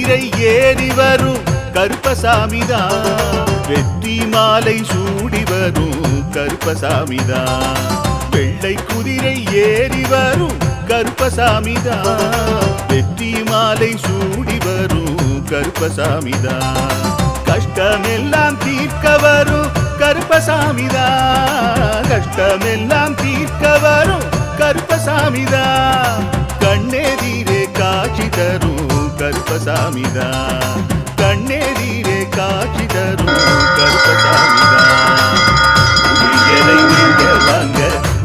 குதிரை ஏறி வரும் கருப்பசாமிதான், வெற்றி மாலை சூடி வரும் கருப்பசாமிதான். வெள்ளை குதிரை ஏறி வரும் கருப்பசாமிதான், வெற்றி மாலை சூடி வரும் கருப்பசாமிதான். கஷ்டமெல்லாம் தீர்க்க வரும் கருப்பசாமிதான், கஷ்டமெல்லாம் தீர்க்க வரும் கருப்பசாமிதான். கண்ணெதிரே காட்சி தரும் கருப்பசாமிதான், கண்ணெதிரே காட்சி தரும் கருப்பசாமிதான். புளியரை நீங்க வாங்க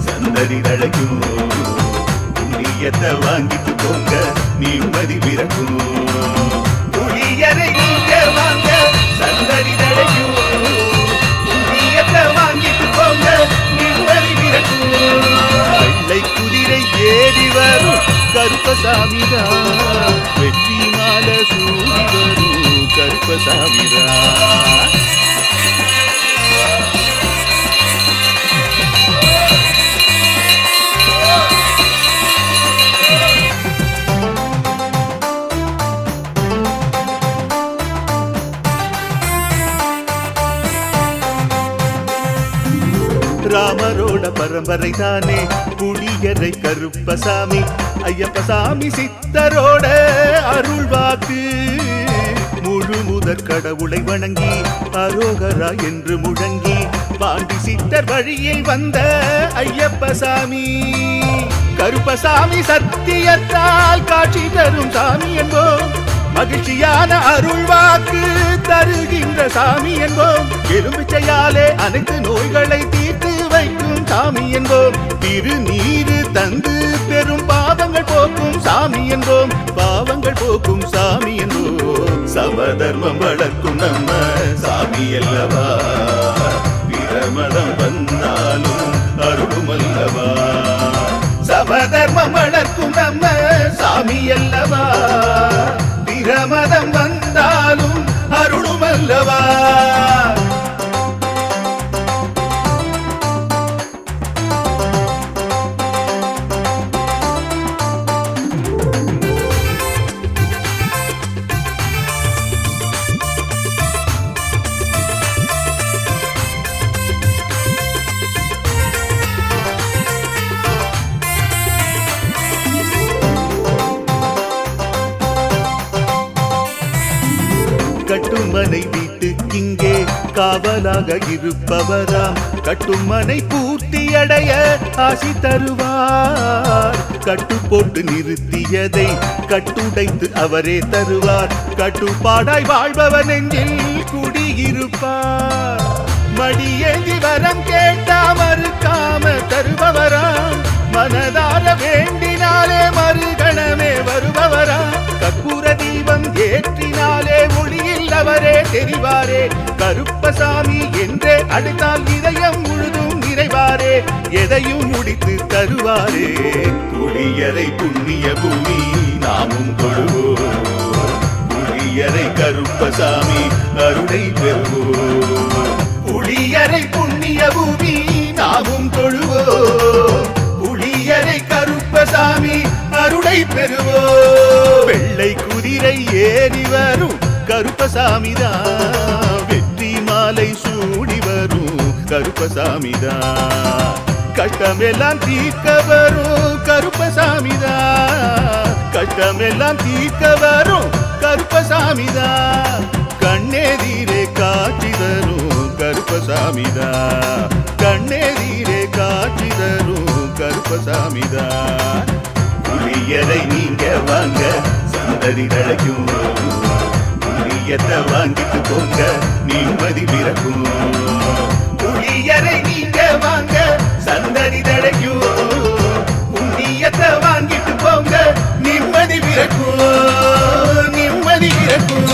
சந்தடி தழைக்கும், புண்ணியத்தை வாங்கிட்டு போங்க நிம்மதி பிறக்கும். புளியரை நீங்க வாங்க சந்தடி தழைக்கும், புண்ணியத்தை வாங்கிட்டு போங்க நிம்மதி பிறக்கும். வெள்ளை குதிரை ஏறி வரும் கருப்பசாமிதான், வெற்றி மாலை சூடி வரும் கருப்பசாமிதான். ராமரோட பரம்பரை தானே புளியரை கருப்பசாமி, ஐயப்பசாமி சித்தரோட அருள்வாக்கு. முழு முதற் கடவுளை வணங்கி அரோகரா என்று முழங்கி பாண்டி சித்தர் வழியில் வந்த ஐயப்பசாமி. கருப்பசாமி சத்தியத்தால் காட்சி தரும் சாமி என்போம், மகிழ்ச்சியான அருள்வாக்கு தருகின்ற சாமி என்போம். எலும்பிச்சையாலே அனைத்து நோய்களை தீர்த்து வைக்கும் சாமி என்போம். திருநீரு தந்து பெரும் பாவங்கள் போக்கும் சாமி என்போம், பாவங்கள் போக்கும் சாமி என்போம். சமதர்மம் வளர்க்கும் நம்ம சாமி அல்லவா, பிரமதம் வந்தாலும் அருளும் அல்லவா. சமதர்மம் வளர்க்கும் நம்ம சாமி அல்லவா, பிரமதம் வந்தாலும் அருளும் அல்லவா. கட்டுமனை வீட்டுக்கிங்கே காவலாக இருப்பவராம், கட்டுமனை பூர்த்தியடைய ஆசி தருவார். கட்டு போட்டு நிறுத்தியதை கட்டுடைத்து அவரே தருவார், கட்டுப்பாடாய் வாழ்பவர் நெஞ்சில் குடியிருப்பார். மடியேந்தி வரம் கேட்டா மறுக்காம தருபவராம், மனதார வேண்டினாலே மறுகணமே வருபவராம். கற்பூர தீபம் ஏற்றினாலே ஒளியில் அவரே தெரிவாரே, கருப்பசாமி என்றே அழைத்தால் இதயம் முழுதும் நிறைவாரே, எதையும் முடித்து தருவாரே. புளியரை புண்ணிய பூமி நாமும் தொழுவோம், புளியரை கருப்பசாமி அருளை பெறுவோம். புளியரை புண்ணிய பூமி நாமும் தொழுவோம், புளியரை கருப்பசாமி அருளை பெறுவோம். வெள்ளை குதிரை ஏறி வரும் கருப்பசாமிதான், வெற்றி மாலை சூடி வரும் கருப்பசாமிதான். கஷ்டமெல்லாம் தீர்க்க வரும் கருப்பசாமிதான், கஷ்டமெல்லாம் தீர்க்க வரும் கருப்பசாமிதான். கண்ணெதிரே காட்சி தரும் கருப்பசாமிதான், கண்ணெதிரே காட்சி தரும் கருப்பசாமிதான். புளியரை நீங்க வாங்க சந்ததி தழைக்கும், புளியத்தை வாங்கிட்டு போங்க நிம்மதி பிறக்கும். புளியரை நீங்க வாங்க சந்ததி தழைக்கும், புண்ணியத்தை வாங்கிட்டு போங்க நிம்மதி பிறக்கும், நிம்மதி பிறக்கும்.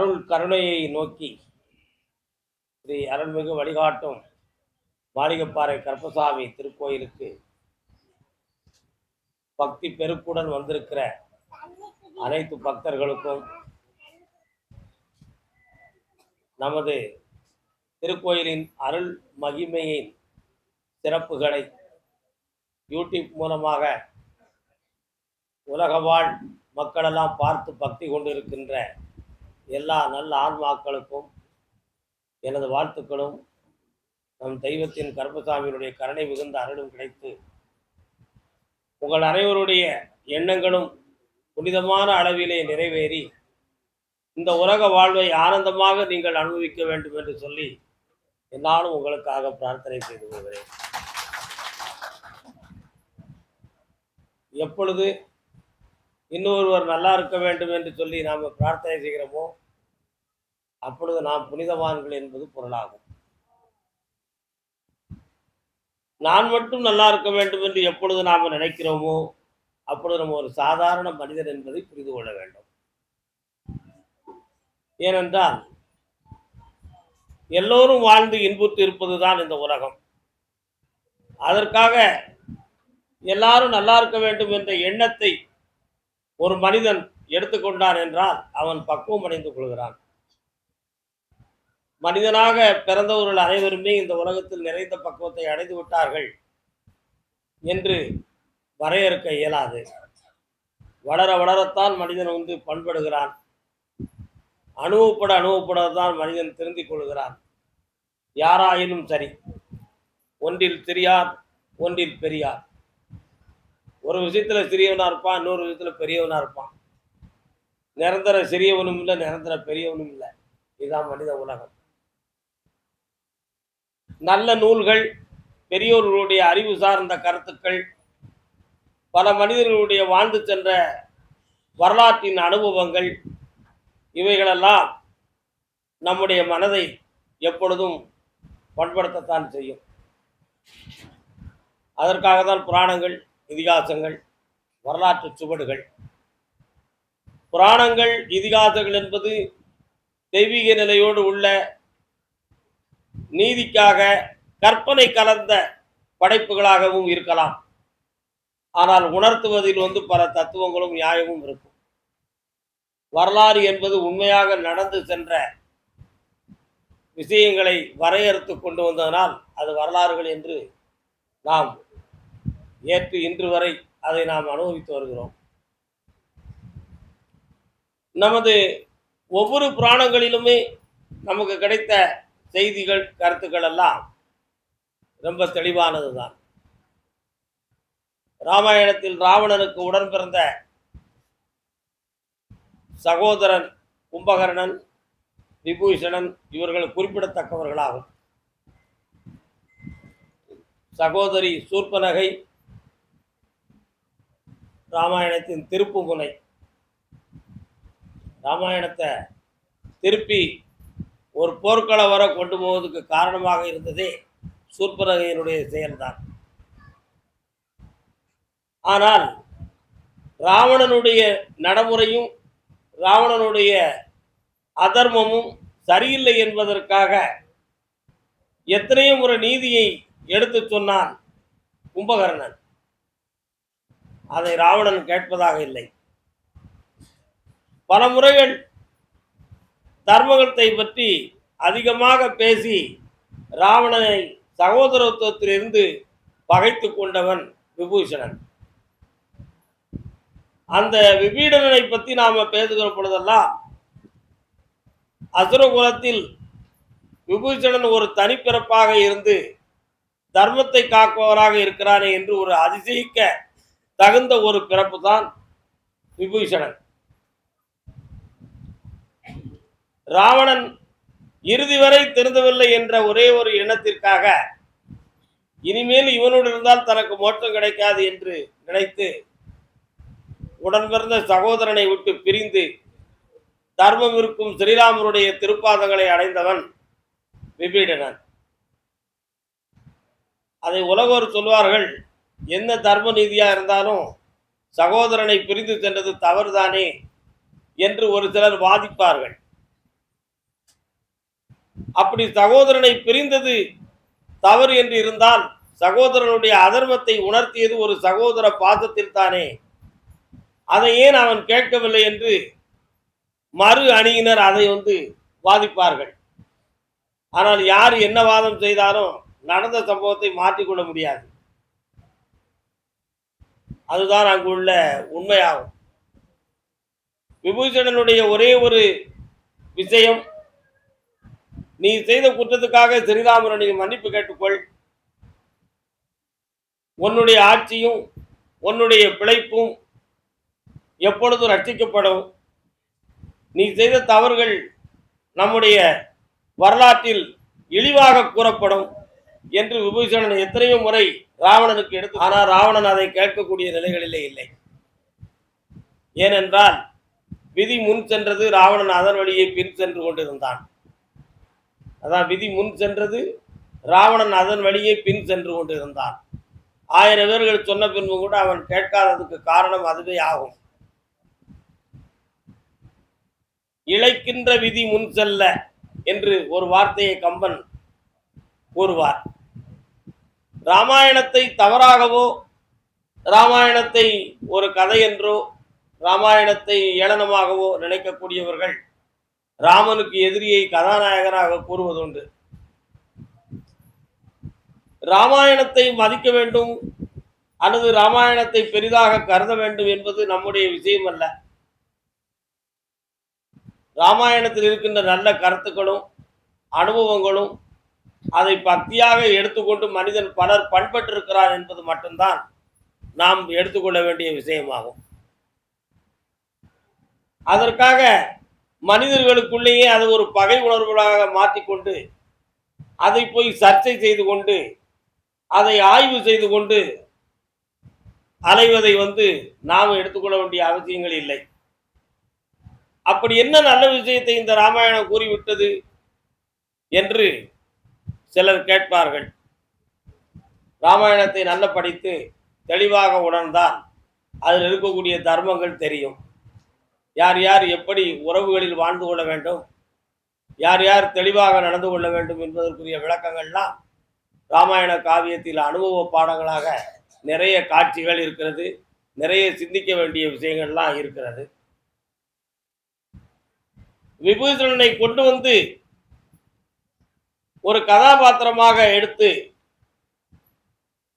அருள் கருணையை நோக்கி ஸ்ரீ அருள்மிகு வழிகாட்டும் மாளிகைப்பாறை கருப்பசாமி திருக்கோயிலுக்கு பக்தி பெருக்குடன் வந்திருக்கிற அனைத்து பக்தர்களுக்கும் நமது திருக்கோயிலின் அருள் மகிமையின் சிறப்புகளை யூடியூப் மூலமாக உலகவாழ் மக்களெல்லாம் பார்த்து பக்தி கொண்டிருக்கின்ற எல்லா நல்ல ஆன்மாக்களுக்கும் எனது வாழ்த்துக்களும் நம் தெய்வத்தின் கருப்பசாமியினுடைய கருணை மிகுந்த அருளும் கிடைத்து உங்கள் அனைவருடைய எண்ணங்களும் புனிதமான அளவிலே நிறைவேறி இந்த உலக வாழ்வை ஆனந்தமாக நீங்கள் அனுபவிக்க வேண்டும் என்று சொல்லி என்னாலும் உங்களுக்காக பிரார்த்தனை செய்து கொள்கிறேன். எப்பொழுது இன்னொருவர் நல்லா இருக்க வேண்டும் என்று சொல்லி நாம் பிரார்த்தனை செய்கிறோமோ அப்பொழுது நாம் புனிதவான்கள் என்பது பொருளாகும். நான் மட்டும் நல்லா இருக்க வேண்டும் என்று எப்பொழுது நாம் நினைக்கிறோமோ அப்பொழுது நம்ம ஒரு சாதாரண மனிதன் என்பதை புரிந்து கொள்ள வேண்டும். ஏனென்றால் எல்லோரும் வாழ்ந்து இன்புற்று இருப்பதுதான் இந்த உலகம். அதற்காக எல்லாரும் நல்லா இருக்க வேண்டும் என்ற எண்ணத்தை ஒரு மனிதன் எடுத்துக்கொண்டான் என்றால் அவன் பக்குவம் அடைந்து கொள்கிறான். மனிதனாக பிறந்தவர்கள் அனைவருமே இந்த உலகத்தில் நிறைந்த பக்குவத்தை அடைந்து விட்டார்கள் என்று வரையறுக்க இயலாது. வளர வளரத்தான் மனிதன் பண்படுகிறான். அனுபவப்படத்தான் மனிதன் திருந்திக் கொள்கிறான். யாராயினும் சரி, ஒன்றில் சிறியார் ஒன்றில் பெரியார். ஒரு விஷயத்துல சிறியவனா இருப்பான், இன்னொரு விஷயத்துல பெரியவனா இருப்பான். நிரந்தர சிறியவனும் இல்லை, நிரந்தர பெரியவனும் இல்லை. இதுதான் மனித உலகம். நல்ல நூல்கள், பெரியோர்களுடைய அறிவு சார்ந்த கருத்துக்கள், பல மனிதர்களுடைய வாழ்ந்து சென்ற வரலாற்றின் அனுபவங்கள், இவைகளெல்லாம் நம்முடைய மனதை எப்பொழுதும் பண்படுத்தத்தான் செய்யும். அதற்காக தான் புராணங்கள், இதிகாசங்கள், வரலாற்று சுவடுகள். புராணங்கள், இதிகாசங்கள் என்பது தெய்வீக நிலையோடு உள்ள நீதிக்காக கற்பனை கலந்த படைப்புகளாகவும் இருக்கலாம். ஆனால் உணர்த்துவதில் பல தத்துவங்களும் நியாயமும் இருக்கும். வரலாறு என்பது உண்மையாக நடந்து சென்ற விஷயங்களை வரையறுத்து கொண்டு வந்ததனால் அது வரலாறுகள் என்று நாம் ஏற்று இன்று வரை அதை நாம் அனுபவித்து வருகிறோம். நமது ஒவ்வொரு புராணங்களிலுமே நமக்கு கிடைத்த செய்திகள், கருத்துக்கள் எல்லாம் ரொம்ப தெளிவானது தான். ராமாயணத்தில் ராவணனுக்கு உடன் பிறந்த சகோதரன் கும்பகர்ணன், விபூஷணன் இவர்கள் குறிப்பிடத்தக்கவர்களாகும். சகோதரி சூர்பனகை ராமாயணத்தின் திருப்பு முனை. ராமாயணத்தை திருப்பி ஒரு போர்க்கள வர கொண்டு போவதற்கு காரணமாக இருந்ததே சூர்பனகையினுடைய செயல்தான். ஆனால் ராவணனுடைய நடைமுறையும் ராவணனுடைய அதர்மமும் சரியில்லை என்பதற்காக எத்தனையோ முறை நீதியை எடுத்து சொன்னான் கும்பகர்ணன். அதை ராவணன் கேட்பதாக இல்லை. பல முறைகள் தர்மத்தை பற்றி அதிகமாக பேசி ராவணனை சகோதரத்துவத்திலிருந்து பகைத்து கொண்டவன் விபூஷணன். அந்த விபீடனனை பற்றி நாம பேசுகிற பொழுதெல்லாம் அசுரகுலத்தில் விபூஷணன் ஒரு தனிப்பிறப்பாக இருந்து தர்மத்தை காப்பவராக இருக்கிறானே என்று ஒரு அதிசயிக்க தகுந்த ஒரு பிறப்பு தான் விபூஷணன். ராவணன் இறுதி வரை திருந்தவில்லை என்ற ஒரே ஒரு எண்ணத்திற்காக இனிமேல் இவனோடு இருந்தால் தனக்கு மோட்சம் கிடைக்காது என்று நினைத்து உடன் பிறந்த சகோதரனை விட்டு பிரிந்து தர்மம் இருக்கும் ஸ்ரீராமருடைய திருப்பாதங்களை அடைந்தவன் விபீடனன். அதை உலகோர் சொல்வார்கள், என்ன தர்ம நீதியா இருந்தாலும் சகோதரனை பிரிந்து சென்றது தவறுதானே என்று ஒரு சிலர் வாதிப்பார்கள். அப்படி சகோதரனை பிரிந்தது தவறு என்று இருந்தால் சகோதரனுடைய அதர்மத்தை உணர்த்தியது ஒரு சகோதர பாசத்தில் தானே, அதை ஏன் அவன் கேட்கவில்லை என்று மறு அணியினர் அதை வாதிப்பார்கள். ஆனால் யார் என்ன வாதம் செய்தாலும் நடந்த சம்பவத்தை மாற்றிக்கொள்ள முடியாது. அதுதான் அங்குள்ள உண்மையாகும். விபூஷணனுடைய ஒரே ஒரு விஷயம், நீ செய்த குற்றத்துக்காக ஸ்ரீராமனை மன்னிப்பு கேட்டுக்கொள், உன்னுடைய ஆட்சியும் உன்னுடைய பிழைப்பும் எப்பொழுதும் ரட்சிக்கப்படும், நீ செய்த தவறுகள் நம்முடைய வரலாற்றில் இழிவாக கூறப்படும் என்று விபூஷணன் எத்தனையோ முறை ராவணனுக்கு எடுத்து, ஆனால் ராவணன் அதை கேட்கக்கூடிய நிலைகளிலே இல்லை. ஏனென்றால் விதி முன் சென்றது, ராவணன் அதன் வழியே பின் சென்று கொண்டிருந்தான். அதான் விதி முன் சென்றது, ராவணன் அதன் வழியே பின் சென்று கொண்டிருந்தான். 1000 பேர்கள் சொன்ன பின்பு கூட அவன் கேட்காததுக்கு காரணம் அதுவே ஆகும். இழைக்கின்ற விதி முன் செல்ல என்று ஒரு வார்த்தையை கம்பன் கூறுவார். ராமாயணத்தை தவறாகவோ, ராமாயணத்தை ஒரு கதை என்றோ, ராமாயணத்தை ஏளனமாகவோ நினைக்கக்கூடியவர்கள் ராமனுக்கு எதிரியை கதாநாயகனாக கூறுவதுண்டு. ராமாயணத்தை மதிக்க வேண்டும் அல்லது ராமாயணத்தை பெரிதாக கருத வேண்டும் என்பது நம்முடைய விஷயம் அல்ல. ராமாயணத்தில் இருக்கின்ற நல்ல கருத்துக்களும் அனுபவங்களும் அதை பக்தியாக எடுத்துக்கொண்டு மனிதன் பலர் பண்பட்டிருக்கிறார் என்பது மட்டும்தான் நாம் எடுத்துக்கொள்ள வேண்டிய விஷயமாகும். அதற்காக மனிதர்களுக்குள்ளேயே அது ஒரு பகை உணர்வுகளாக மாற்றிக்கொண்டு அதை போய் சர்ச்சை செய்து கொண்டு அதை ஆய்வு செய்து கொண்டு அலைவதை நாம் எடுத்துக்கொள்ள வேண்டிய அவசியங்கள் இல்லை. அப்படி என்ன நல்ல விஷயத்தை இந்த ராமாயணம் கூறிவிட்டது என்று சிலர் கேட்பார்கள். ராமாயணத்தை நல்ல படித்து தெளிவாக உணர்ந்தால் அதில் இருக்கக்கூடிய தர்மங்கள் தெரியும். யார் யார் எப்படி உறவுகளில் வாழ்ந்து கொள்ள வேண்டும், யார் யார் தெளிவாக நடந்து கொள்ள வேண்டும் என்பதற்குரிய விளக்கங்கள்லாம் ராமாயண காவியத்தில் அனுபவ பாடங்களாக நிறைய காட்சிகள் இருக்கிறது, நிறைய சிந்திக்க வேண்டிய விஷயங்கள்லாம் இருக்கிறது. விபூஷணனை கொண்டு ஒரு கதாபாத்திரமாக எடுத்து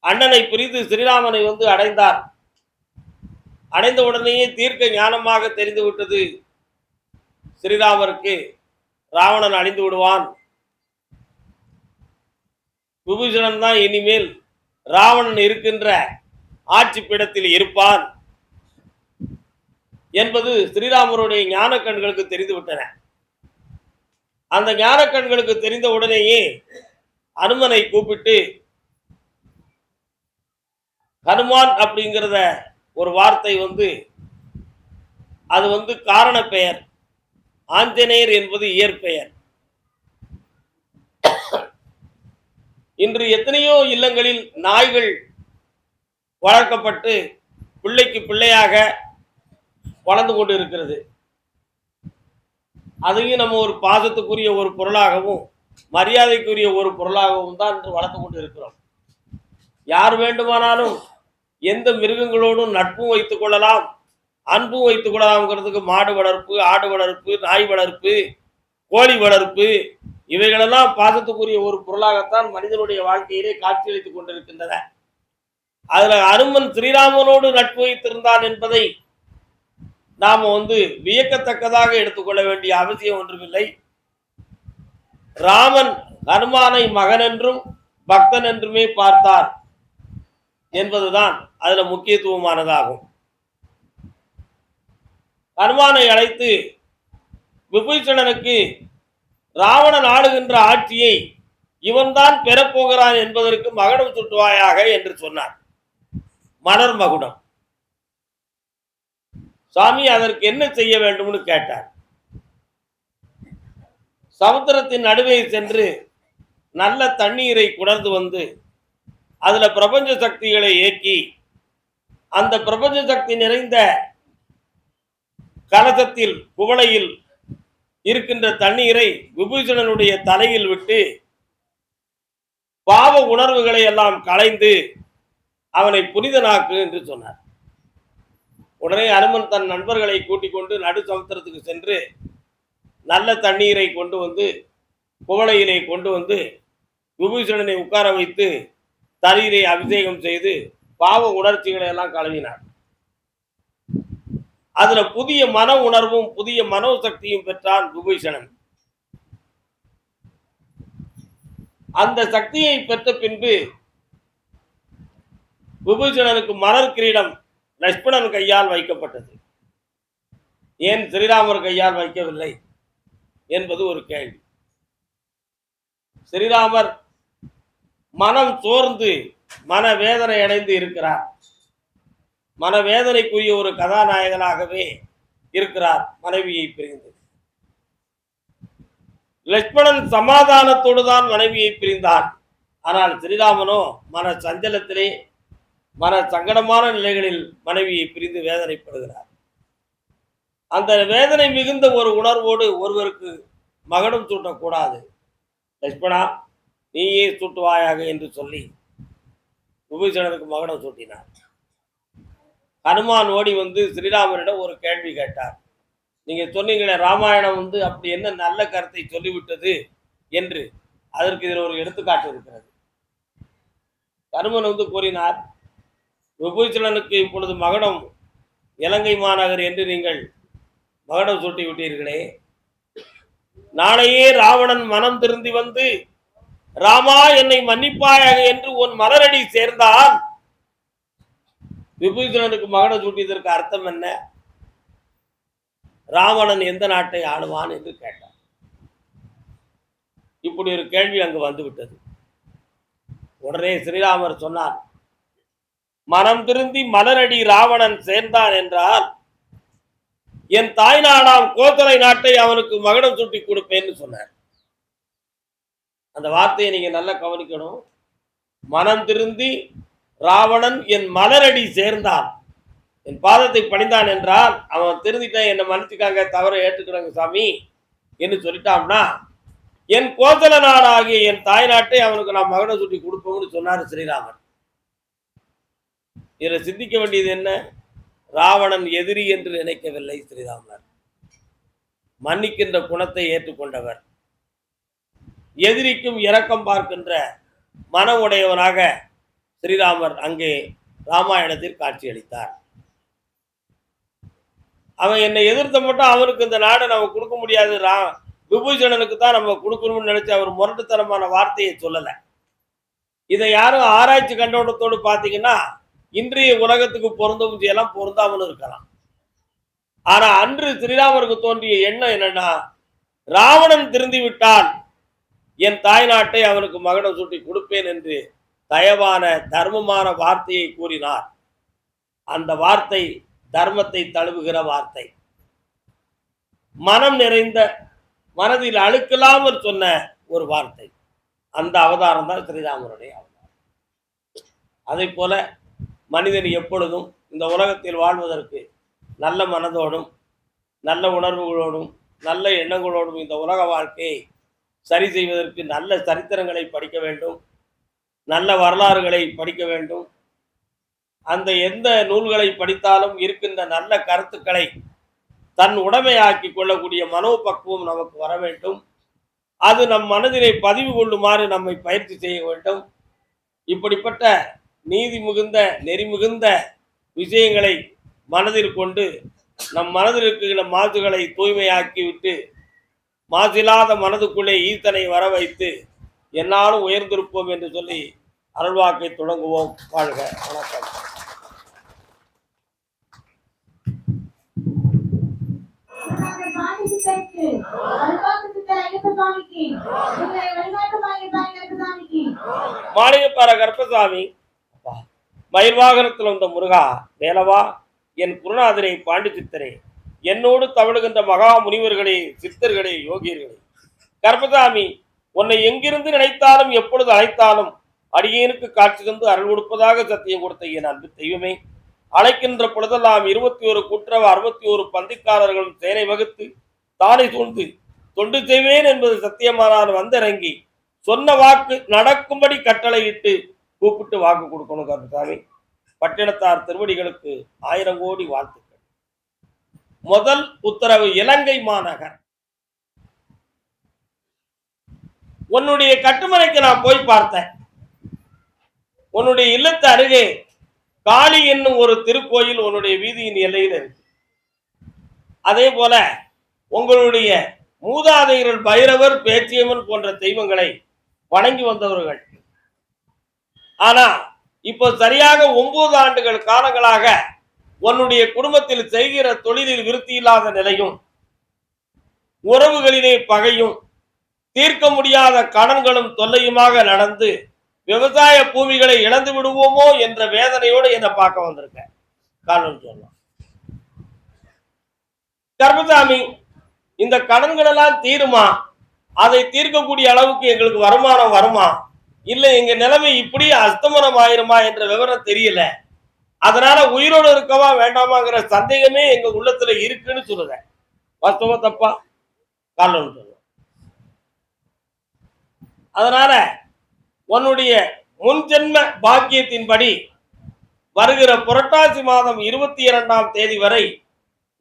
அண்ணனை பிரித்து ஸ்ரீராமனை அடைந்தார். அடைந்த உடனேயே தீர்க்க ஞானமாக தெரிந்து விட்டது ஸ்ரீராமருக்கு, ராவணன் அழிந்து விடுவான், விபூஷணன் தான் இனிமேல் ராவணன் இருக்கின்ற ஆட்சி பீடத்தில் இருப்பான் என்பது ஸ்ரீராமருடைய ஞான கண்களுக்கு தெரிந்து விட்டன. அந்த ஞான கண்களுக்கு தெரிந்த உடனேயே அனுமனை கூப்பிட்டு, ஹனுமான் அப்படிங்கிறத ஒரு வார்த்தை அது காரண பெயர், ஆஞ்சநேயர் என்பது இயற்பெயர். இன்று எத்தனையோ இல்லங்களில் நாய்கள் வளர்க்கப்பட்டு பிள்ளைக்கு பிள்ளையாக வளர்ந்து கொண்டு இருக்கிறது. அதையும் நம்ம ஒரு பாசத்துக்குரிய ஒரு பொருளாகவும் மரியாதைக்குரிய ஒரு பொருளாகவும் தான் இன்று வளர்த்து கொண்டு இருக்கிறோம். யார் வேண்டுமானாலும் எந்த மிருகங்களோடும் நட்பும் வைத்துக் கொள்ளலாம், அன்பும் வைத்துக் கொள்ளலாம்ங்கிறதுக்கு மாடு வளர்ப்பு, ஆடு வளர்ப்பு, நாய் வளர்ப்பு, கோழி வளர்ப்பு இவைகளெல்லாம் பாசத்துக்குரிய ஒரு பொருளாகத்தான் மனிதனுடைய வாழ்க்கையிலே காட்சியளித்துக் கொண்டிருக்கின்றன. அதுல அனுமன் ஸ்ரீராமனோடு நட்பு வைத்திருந்தான் என்பதை நாம வியக்கத்தக்கதாக எடுத்துக்கொள்ள வேண்டிய அவசியம் ஒன்றுமில்லை. ராமன் ஹனுமானை மகன் என்றும் பக்தன் என்றுமே பார்த்தார் என்பதுதான் அதுல முக்கியத்துவமானதாகும். ஹனுமானை அழைத்து விபீஷணனுக்கு ராவணன் ஆளுகின்ற ஆட்சியை இவன்தான் பெறப்போகிறான் என்பதற்கு மகுடம் சுட்டுவாயாக என்று சொன்னார். மலர் மகுடம். சாமி அதற்கு என்ன செய்ய வேண்டும்னு கேட்டார். சமுத்திரத்தின் நடுவே சென்று நல்ல தண்ணீரை குடர்ந்து அதுல பிரபஞ்ச சக்திகளை ஏக்கி அந்த பிரபஞ்ச சக்தி நிறைந்த கலசத்தில் குவளையில் இருக்கின்ற தண்ணீரை விபூஷணனுடைய தலையில் விட்டு பாவ உணர்வுகளை எல்லாம் களைந்து அவனை புனிதனாக்கு என்று சொன்னார். உடனே அனுமன் தன் நண்பர்களை கூட்டிக் கொண்டு நடு சமுத்திரத்துக்கு சென்று நல்ல தண்ணீரை கொண்டு வந்து குவளையிலே கொண்டு வந்து விபூஷணனை உட்கார வைத்து தலையிலே அபிஷேகம் செய்து பாவ உணர்ச்சிகளை எல்லாம் கழுவினார். அதுல புதிய மன உணர்வும் புதிய மனோசக்தியும் பெற்றான் விபூஷணன். அந்த சக்தியை பெற்ற பின்பு விபூஷணனுக்கு மலர் கிரீடம் லட்சுமணன் கையால் வைக்கப்பட்டது. ஏன் ஸ்ரீராமர் கையால் வைக்கவில்லை என்பது ஒரு கேள்வி. ஸ்ரீராமர் மனம் சோர்ந்து மனவேதனை அடைந்து இருக்கிறார். மனவேதனைக்குரிய ஒரு கதாநாயகனாகவே இருக்கிறார் மனைவியை பிரிந்து. லட்சுமணன் சமாதானத்தோடு தான் மனைவியை பிரிந்தான். ஆனால் ஸ்ரீராமனோ மன சஞ்சலத்திலே மன சங்கடமான நிலைகளில் மனைவியை பிரிந்து வேதனைப்படுகிறார். அந்த வேதனை மிகுந்த ஒரு உணர்வோடு ஒருவருக்கு மகனும் சூட்டக்கூடாது. லட்சுமணா, நீயே சூட்டுவாயாக என்று சொல்லி விபீஷணனுக்கு மகனம் சூட்டினார். ஹனுமான் ஓடி வந்து ஸ்ரீராமரிடம் ஒரு கேள்வி கேட்டார். நீங்க சொன்னீங்களே ராமாயணம் வந்து அப்படி என்ன நல்ல கருத்தை சொல்லிவிட்டது என்று, அதற்கு இதில் ஒரு எடுத்துக்காட்டு இருக்கிறது. ஹனுமன் வந்து கூறினார், விபீஷணனுக்கு இப்பொழுது மகனம் இலங்கை மாநகர் என்று நீங்கள் மகனம் சூட்டி விட்டீர்களே, நாளையே ராவணன் மனம் திருந்தி வந்து ராமா என்னை மன்னிப்பாயாக என்று உன் மலரடி சேர்ந்தால் விபீஷணனுக்கு மகனம் சூட்டியதற்கு அர்த்தம் என்ன? ராவணன் எந்த நாட்டை ஆளுவான் என்று கேட்டார். இப்படி ஒரு கேள்வி அங்கு வந்துவிட்டது. உடனே ஸ்ரீராமர் சொன்னார், மனம் திருந்தி மலரடி ராவணன் சேர்ந்தான் என்றால் என் தாய் நாடாம் கோசலை நாட்டை அவனுக்கு மகனம் சூட்டி கொடுப்பேன்னு சொன்னார். அந்த வார்த்தையை நீங்க நல்லா கவனிக்கணும். மனம் திருந்தி ராவணன் என் மலரடி சேர்ந்தான், என் பாதத்தை பணிந்தான் என்றால் அவன் திருந்திட்டான், என்னை மன்னிச்சுக்காங்க, தவறை ஏற்றுக்கிறாங்க சாமி என்று சொல்லிட்டான்னா என் கோசல நாடாகிய என் தாய் நாட்டை அவனுக்கு நான் மகனை சூட்டி கொடுப்போம்னு சொன்னார் ஸ்ரீராமன். இதில் சிந்திக்க வேண்டியது என்ன? ராவணன் எதிரி என்று நினைக்கவில்லை ஸ்ரீராமர். மன்னிக்கின்ற குணத்தை ஏற்றுக்கொண்டவர், எதிரிக்கும் இரக்கம் பார்க்கின்ற மன உடையவனாக ஸ்ரீராமர் அங்கே ராமாயணத்தில் காட்சியளித்தார். அவன் என்னை எதிர்த்த மட்டும் அவனுக்கு இந்த நாடை நம்ம கொடுக்க முடியாது, விபூஷணனுக்கு தான் நம்ம கொடுக்கணும்னு நினைச்சு அவர் முரட்டுத்தனமான வார்த்தையை சொல்லலை. இதை யாரும் ஆராய்ச்சி கண்ணோட்டத்தோடு பார்த்தீங்கன்னா இன்றைய உலகத்துக்கு பொருந்தவும் செய்யலாம், பொருந்தாமலும் இருக்கலாம். ஆனா அன்று ஸ்ரீராமருக்கு தோன்றிய எண்ணம் என்னன்னா, ராவணன் திருந்தி விட்டால் என் தாய் நாட்டை அவனுக்கு மகனம் சூட்டி கொடுப்பேன் என்று தயவான தர்மமான வார்த்தையை கூறினார். அந்த வார்த்தை தர்மத்தை தழுவுகிற வார்த்தை, மனம் நிறைந்த மனதில் அழுக்கலாமல் சொன்ன ஒரு வார்த்தை. அந்த அவதாரம் தான் ஸ்ரீராமருடைய அவதாரம். அதை போல மனிதன் எப்பொழுதும் இந்த உலகத்தில் வாழ்வதற்கு நல்ல மனதோடும் நல்ல உணர்வுகளோடும் நல்ல எண்ணங்களோடும் இந்த உலக வாழ்க்கையை சரி செய்வதற்கு நல்ல சரித்திரங்களை படிக்க வேண்டும், நல்ல வரலாறுகளை படிக்க வேண்டும். அந்த எந்த நூல்களை படித்தாலும் இருக்கின்ற நல்ல கருத்துக்களை தன் உடைமையாக்கி கொள்ளக்கூடிய மனோபக்குவம் நமக்கு வர வேண்டும். அது நம் மனதிலே பதிவு கொள்ளுமாறு நம்மை பயிற்சி செய்ய வேண்டும். இப்படிப்பட்ட நீதி மிகுந்த நெறி மிகுந்த விஷயங்களை மனதில் கொண்டு நம் மனதில் இருக்கிற மாசுகளை தூய்மையாக்கிவிட்டு மாசில்லாத மனதுக்குள்ளே ஈத்தனை வர வைத்து என்னாலும் உயர்ந்திருப்போம் என்று சொல்லி அருள்வாக்கை தொடங்குவோம். வாழ்க. வணக்கம். மாளிகைப்பாற கருப்பசாமி மயில் வாகனத்தில் வந்த முருகா வேலவா, என் குருநாதரை பாண்டி சித்தரே, என்னோடு தவழுகின்ற மகா முனிவர்களே, சித்தர்களே, யோகியர்களே, கருப்பசாமி உன்னை எங்கிருந்து நினைத்தாலும் எப்பொழுது அழைத்தாலும் அடியேனுக்கு காட்சி தந்து அருள் கொடுப்பதாக சத்தியம் கொடுத்த என் அன்பு தெய்வமே, அழைக்கின்ற பொழுதெல்லாம் 21 கூட்டுறவு 61 பந்திக்காரர்களும் சேனை வகுத்து தானை சூழ்ந்து தொண்டு செய்வேன் என்பது சத்தியமானால் வந்திறங்கி சொன்ன வாக்கு நடக்கும்படி கட்டளையிட்டு கூப்பிட்டு வாக்கு கொடுக்கணும் கருப்பசாமி. பட்டினத்தார் திருவடிகளுக்கு 1000 கோடி வாழ்த்துக்கள். முதல் உத்தரவு, இலங்கை மாநகர். உன்னுடைய கட்டுமனைக்கு நான் போய் பார்த்தேன். உன்னுடைய இல்லத்து அருகே காளி என்னும் ஒரு திருக்கோயில் உன்னுடைய வீதியின் எல்லையில் இருக்கு. அதே போல உங்களுடைய மூதாதையர்கள் பைரவர், பேச்சியம்மன் போன்ற தெய்வங்களை வணங்கி வந்தவர்கள். ஆனா இப்போ சரியாக 9 ஆண்டுகள் காலங்களாக உன்னுடைய குடும்பத்தில் செய்கிற தொழிலில் விருத்தி இல்லாத நிலையும், உறவுகளிலே பகையும், தீர்க்க முடியாத கடன்களும் தொல்லையுமாக நடந்து விவசாய பூமிகளை இழந்து விடுவோமோ என்ற வேதனையோடு என்னை பார்க்க வந்திருக்கேன். காரணம் சொல்லலாம் கருப்பசாமி, இந்த கடன்கள் எல்லாம் தீருமா? அதை தீர்க்கக்கூடிய அளவுக்கு எங்களுக்கு வருமானம் வருமா? இல்ல எங்க நிலைமை இப்படி அஸ்தமனம் ஆயிருமா என்ற விவரம் தெரியல. அதனால உயிரோடு இருக்கவா வேண்டாமாங்கிற சந்தேகமே எங்க உள்ளத்துல இருக்குன்னு சொல்லுறேன். வாஸ்தவ தப்பா? காரணம் சொல்லுவேன். அதனால உன்னுடைய முன்ஜென்ம பாக்கியத்தின்படி வருகிற புரட்டாசி மாதம் 22ஆம் தேதி வரை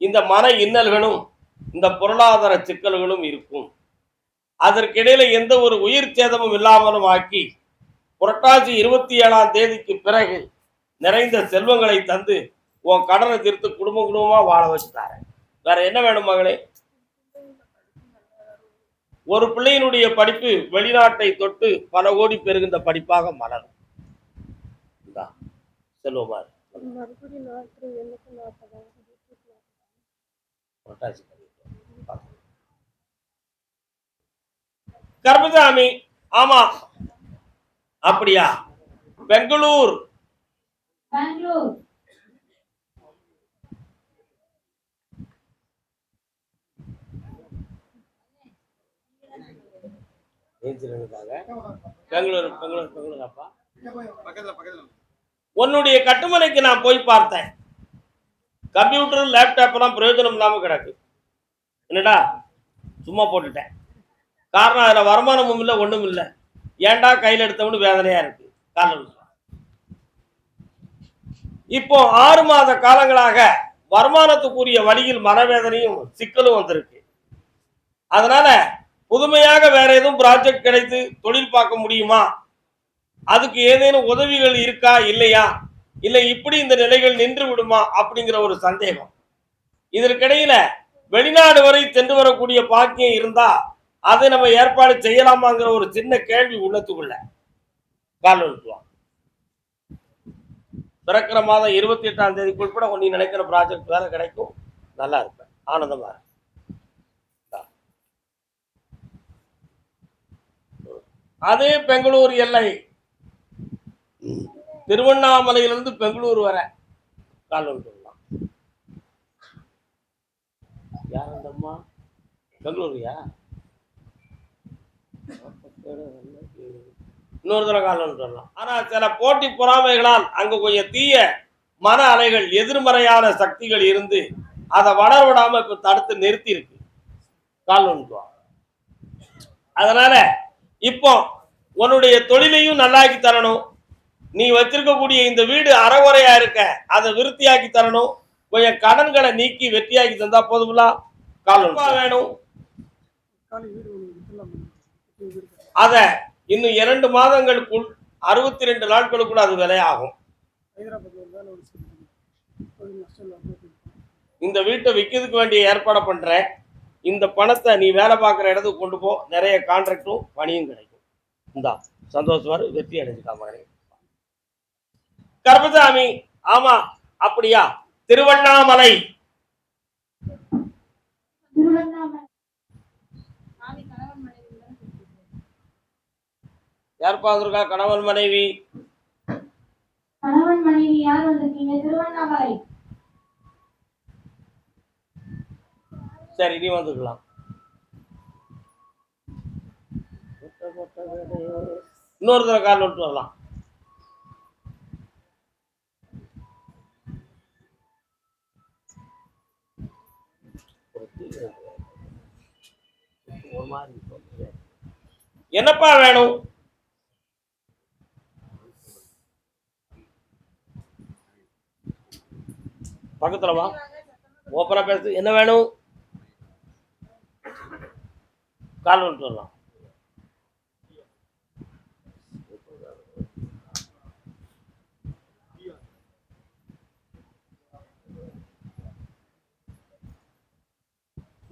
இந்த மன இன்னல்களும் இந்த பொருளாதார சிக்கல்களும் இருக்கும். அதற்கிடையில எந்த ஒரு உயிர் சேதமும் இல்லாமலும் ஆக்கி புரட்டாசி 27ஆம் தேதிக்கு பிறகு நிறைந்த செல்வங்களை தந்து உன் கடனை தீர்த்து குடும்பமா வாழ வச்சுட்டாரு. வேற என்ன வேணும் மகளே? ஒரு பிள்ளையினுடைய படிப்பு வெளிநாட்டை தொட்டு பல கோடி பெறுகின்ற படிப்பாக மலரும். செல்வமா கர்மசாமி, ஆமா அப்படியா? பெங்களூர் அப்பா. உன்னுடைய கட்டுமனைக்கு நான் போய் பார்த்தேன். கம்ப்யூட்டர், லேப்டாப் எல்லாம் பிரயோஜனம் இல்லாம கிடக்கு. என்னடா சும்மா போட்டுட்டேன். காரணம் அதுல வருமானமும் இல்லை, ஒண்ணும் இல்லை. ஏன்டா கையில் எடுத்தவனு வேதனையா இருக்கு. காரணம் இப்போ 6 மாத காலங்களாக வருமானத்துக்குரிய வழியில் மனவேதனையும் சிக்கலும் வந்திருக்கு. அதனால புதுமையாக வேற எதுவும் ப்ராஜெக்ட் கிடைத்து தொழில் பார்க்க முடியுமா? அதுக்கு ஏதேனும் உதவிகள் இருக்கா இல்லையா? இல்லை இப்படி இந்த நிலைகள் நின்று விடுமா அப்படிங்கிற ஒரு சந்தேகம். இதற்கிடையில வெளிநாடு வரை சென்று வரக்கூடிய பாக்கியம் இருந்தா அதை நம்ம ஏற்பாடு செய்யலாமாங்கிற ஒரு சின்ன கேள்வி உள்ளத்துக்குள்ள. காலம் பிறக்கிற மாதம் 28ஆம் தேதிக்குள் கூட நீ நினைக்கிற ப்ராஜெக்ட் வேலை கிடைக்கும். நல்லா இருப்பேன், ஆனந்தமா இருப்பேன். அதே பெங்களூர் எல்லை, திருவண்ணாமலையிலிருந்து பெங்களூர் வர காலம் சொல்லலாம். யார் அந்த அம்மா? பெங்களூரியா? இன்னொரு தடவை காலம் சொல்லலாம். ஆனா சில போட்டி பொறாமைகளால் அங்க கொஞ்சம் தீய மன அலைகள், எதிர்மறையான சக்திகள் இருந்து அதை வளர விடாம இப்ப தடுத்து நிறுத்தி இருக்கு. காலம். அதனால இப்போ உன்னுடைய தொழிலையும் நல்லாக்கி தரணும். நீ வச்சிருக்கக்கூடிய இந்த வீடு அறகுறையா இருக்க, அதை விருத்தியாக்கி தரணும். கொஞ்சம் கடன்களை நீக்கி வெற்றியாக்கி தந்தா போதுங்களா? காலம் வேணும். அத இன்னும் 2 மாதங்களுக்குள் 62 நாட்களுக்குள்ள அது விலையாகும். இந்த வீட்டை விற்கிறதுக்கு வேண்டிய ஏற்பாடு பண்றேன். இந்த பணத்தை நீ வேலை பார்க்குற இடத்துக்கு கொண்டு போ. நிறைய கான்ட்ராக்டும் பணியும் கிடைக்கும். இந்தா சந்தோஷமா வெற்றி அடைஞ்சுக்காம. கருப்பசாமி, ஆமா அப்படியா? திருவண்ணாமலை. யார் பார்த்துருக்கா? கணவன் மனைவி. கணவன் மனைவி யார் வந்திருக்கீங்க? திருவண்ணாமலை. சரி, நீ வந்துக்கலாம். இன்னொரு தடவை கால் விட்டு வரலாம். ஒரு மாதிரி சொல்லுது. என்னப்பா வேணும்? பக்கத்துல வா, ஓப்பனா பேசு. என்ன வேணும்? கால் வந்துட்டு வரலாம்.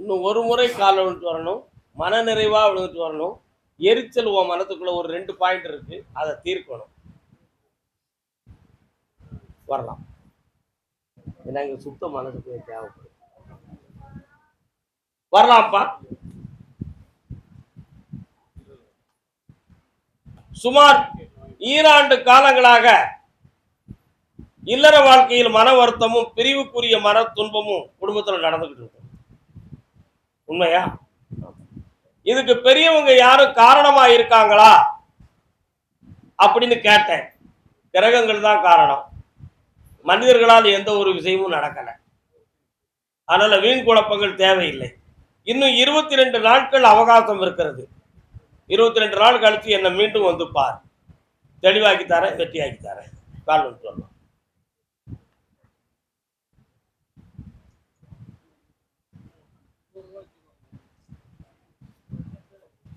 இன்னும் ஒரு முறை கால் விழுந்துட்டு வரணும், மன நிறைவா விழுந்துட்டு வரணும். எரிச்சல் உன் மனத்துக்குள்ள ஒரு 2 பாயிண்ட் இருக்கு, அதை தீர்க்கணும். வரலாம். ஏன்னா இங்க சுத்த மனசுக்கு தேவைப்படும். வரலாம்ப்பா. சுமார் 2 ஆண்டு காலங்களாக இல்லற வாழ்க்கையில் மன வருத்தமும் பிரிவுக்குரிய மன துன்பமும் குடும்பத்தில் நடந்துகிட்டு இருக்கு. உண்மையா? இதுக்கு பெரியவங்க யாரும் காரணமா இருக்காங்களா அப்படின்னு கேட்டேன். கிரகங்கள் தான் காரணம். மனிதர்களால் எந்த ஒரு விஷயமும் நடக்கல. அதனால வீண் குழப்பங்கள் தேவையில்லை. இன்னும் 22 நாட்கள் அவகாசம் இருக்கிறது. 22 நாள் கழிச்சு என்னை மீண்டும் வந்து பார். தெளிவாக்கி தரேன், வெற்றியாக்கி தரேன். கால் வந்து சொல்லலாம்.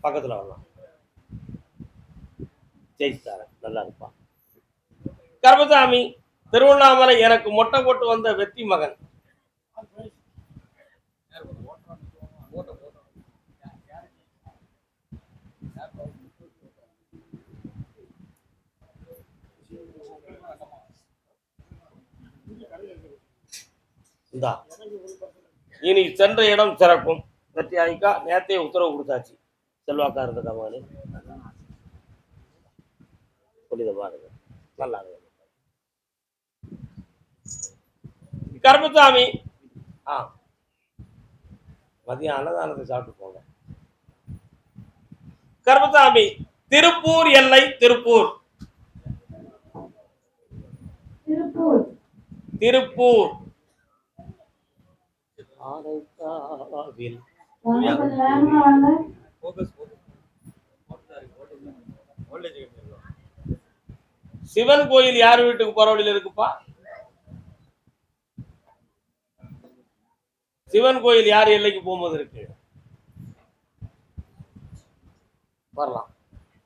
பக்கத்துல வரலாம். ஜெயிச்சு தரேன். நல்லா இருப்பான். கர்மசாமி, திருவண்ணாமலை எனக்கு மொட்டை போட்டு வந்த வெற்றி மகன். இந்தா, இனி சென்ற இடம் சிறக்கும். வெற்றி ஆகிக்கா. நேரத்தையே உத்தரவு கொடுத்தாச்சு. செல்வாக்கா இருந்த மகனே, புரியுத பாருங்க. நல்லா இருக்கு. கருப்பசாமி, மதியம் அன்னதானத்தை சாப்பிட்டு போங்க. கருப்பசாமி, திருப்பூர் எல்லை. திருப்பூர் திருப்பூர் திருப்பூர் வாங்க, கொஞ்சம் வேகமா வாங்க. சிவன் கோயில் யார் வீட்டுக்கு போற வழியில இருக்குப்பா? சிவன் கோயில் யார் எல்லைக்கு போகும்போது இருக்கு? வரலாம்.